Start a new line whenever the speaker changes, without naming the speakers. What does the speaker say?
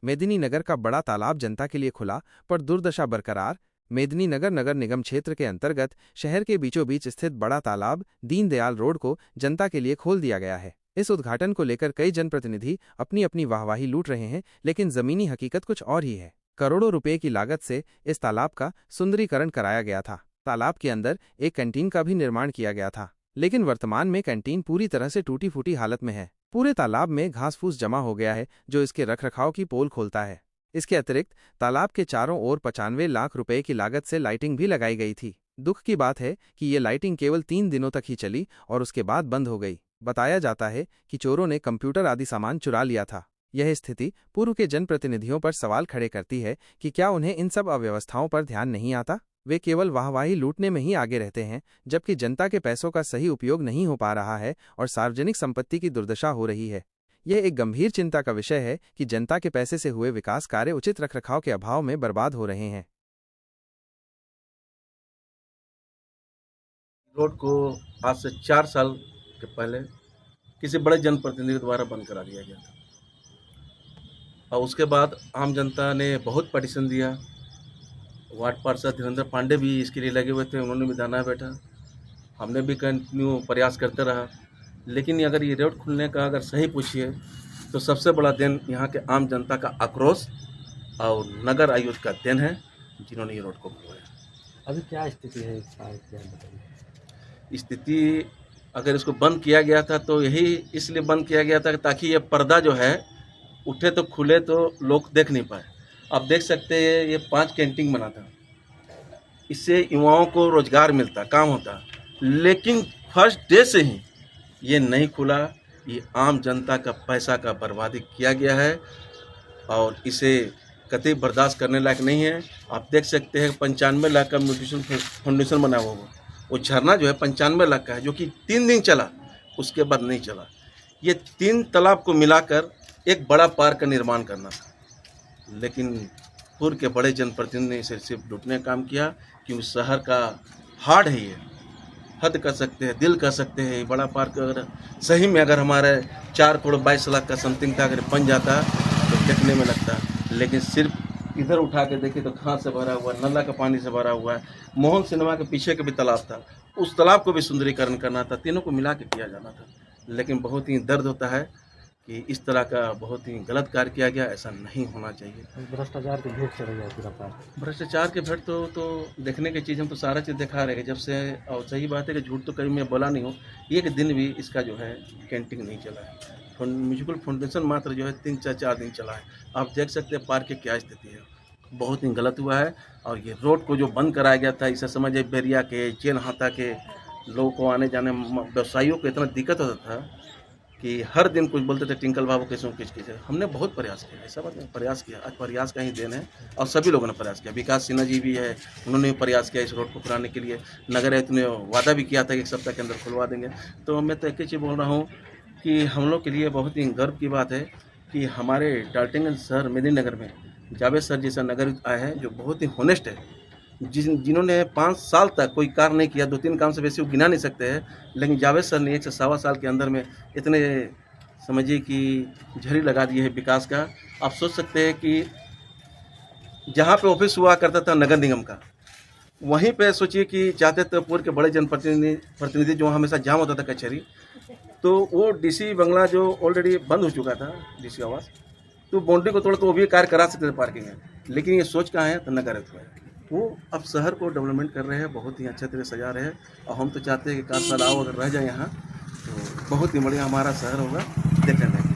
मेदिनीनगर का बड़ा तालाब जनता के लिए खुला, पर दुर्दशा बरकरार। मेदिनीनगर नगर निगम क्षेत्र के अंतर्गत शहर के बीचों बीच स्थित बड़ा तालाब दीनदयाल रोड को जनता के लिए खोल दिया गया है। इस उद्घाटन को लेकर कई जनप्रतिनिधि अपनी अपनी वाहवाही लूट रहे हैं, लेकिन जमीनी हकीकत कुछ और ही है। करोड़ों रुपए की लागत से इस तालाब का सुंदरीकरण कराया गया था। तालाब के अंदर एक कैंटीन का भी निर्माण किया गया था, लेकिन वर्तमान में कैंटीन पूरी तरह से टूटी फूटी हालत में है। पूरे तालाब में घास फूस जमा हो गया है, जो इसके रखरखाव की पोल खोलता है। इसके अतिरिक्त तालाब के चारों ओर 95 लाख रुपए की लागत से लाइटिंग भी लगाई गई थी। दुख की बात है कि ये लाइटिंग केवल 3 दिनों तक ही चली और उसके बाद बंद हो गई। बताया जाता है कि चोरों ने कंप्यूटर आदि सामान चुरा लिया था। यह स्थिति पूर्व के जनप्रतिनिधियों पर सवाल खड़े करती है कि क्या उन्हें इन सब अव्यवस्थाओं पर ध्यान नहीं आता। वे केवल वाहवाही लूटने में ही आगे रहते हैं, जबकि जनता के पैसों का सही उपयोग नहीं हो पा रहा है और सार्वजनिक संपत्ति की दुर्दशा हो रही है। यह एक गंभीर चिंता का विषय है कि जनता के पैसे से हुए विकास कार्य उचित रखरखाव के अभाव में बर्बाद हो रहे हैं।
रोड को आज से 4 साल के पहले किसी बड़े जनप्रतिनिधि द्वारा बंद करा दिया गया था और उसके बाद आम जनता ने बहुत पटिशन दिया। वार्ड पार्षद धीरेन्द्र पांडे भी इसके लिए लगे हुए थे, उन्होंने भी दाना बैठा, हमने भी कंटिन्यू प्रयास करते रहा। लेकिन अगर ये रोड खुलने का अगर सही पूछिए तो सबसे बड़ा देन यहाँ के आम जनता का आक्रोश और नगर आयुक्त का देन है, जिन्होंने ये रोड को खुलवाया।
अभी क्या स्थिति है बताइए।
स्थिति अगर इसको बंद किया गया था तो यही इसलिए बंद किया गया था ताकि ये पर्दा जो है उठे तो खुले तो लोग देख नहीं पाए। आप देख सकते हैं ये 5 कैंटीन बना था, इससे युवाओं को रोजगार मिलता, काम होता, लेकिन फर्स्ट डे से ही ये नहीं खुला। ये आम जनता का पैसा का बर्बादी किया गया है और इसे कतई बर्दाश्त करने लायक नहीं है। आप देख सकते हैं 95 लाख का म्यूटेशन फाउंडेशन बना हुआ, वो झरना जो है 95 लाख का है, जो कि 3 दिन चला, उसके बाद नहीं चला। ये 3 तालाब को मिलाकर एक बड़ा पार्क का निर्माण करना था, लेकिन पूर्व के बड़े जनप्रतिनिधि ने इसे सिर्फ लूटने का काम किया। क्योंकि शहर का हार्ट है ये, हद कर सकते हैं, दिल कर सकते हैं। बड़ा पार्क अगर सही में अगर हमारे 4 करोड़ 22 लाख का समथिंग का अगर बन जाता तो देखने में लगता, लेकिन सिर्फ इधर उठा के देखे तो घास से भरा हुआ, नल्ला का पानी से भरा हुआ है। मोहन सिनेमा के पीछे का भी तालाब था, उस तालाब को भी सुंदरीकरण करना था, तीनों को मिला के किया जाना था। लेकिन बहुत ही दर्द होता है कि इस तरह का बहुत ही गलत कार्य किया गया, ऐसा नहीं होना चाहिए।
भ्रष्टाचार की भेंट चढ़ गया पूरा पार्क।
भ्रष्टाचार के भेंट तो देखने की चीज़, हम तो सारा चीज़ दिखा रहे हैं जब से। और सही बात है कि झूठ तो कहीं मैं बोला नहीं हूँ, एक दिन भी इसका जो है कैंटीन नहीं चला है। म्यूजिकल फाउंडेशन मात्र जो है 3-4 दिन चला है। आप देख सकते हैं पार्क की क्या स्थिति है, बहुत ही गलत हुआ है। और ये रोड को जो बंद कराया गया था, इसे समझिए बेरिया के, चेन हाथा के लोगों को आने जाने, व्यवसायियों को इतना दिक्कत होता था कि हर दिन कुछ बोलते थे टिंकल बाबू कैसे किस। हमने बहुत प्रयास किया, ऐसा बात नहीं, प्रयास किया, आज प्रयास का ही देन है और सभी लोगों ने प्रयास किया। विकास सिन्हा जी भी है, उन्होंने भी प्रयास किया इस रोड को खुलाने के लिए। नगर आयुक्त ने वादा भी किया था कि 1 सप्ताह के अंदर खुलवा देंगे। तो मैं तो एक ही चीज़ बोल रहा हूँ कि हम लोग के लिए बहुत ही गर्व की बात है कि हमारे डाल्टनगंज शहर मेदिनीनगर में जावेद सर जैसा नगर आयुक्त आए हैं, जो बहुत ही होनेस्ट है, जिन्होंने 5 साल तक कोई कार्य नहीं किया। 2-3 काम से वैसे वो गिना नहीं सकते हैं, लेकिन जावेद सर ने 1 से 1.25 साल के अंदर में इतने समझिए कि झड़ी लगा दी है विकास का। आप सोच सकते हैं कि जहाँ पे ऑफिस हुआ करता था नगर निगम का, वहीं पे सोचिए कि चाहते तो पूर्व के बड़े जनप्रतिनिधि जो हमेशा जाम होता था कचहरी, तो वो डीसी बंगला जो ऑलरेडी बंद हो चुका था, डीसी आवास, तो बाउंड्री को तोड़ तो वो भी कार्य करा सकते थे पार्किंग में। लेकिन ये सोच कहाँ है, तो नगर है, वो अब शहर को डेवलपमेंट कर रहे हैं, बहुत ही अच्छे तरह सजा रहे हैं। और हम तो चाहते हैं कि 1 साल आओ, अगर रह जाए यहाँ तो बहुत ही बढ़िया हमारा शहर होगा देखने में।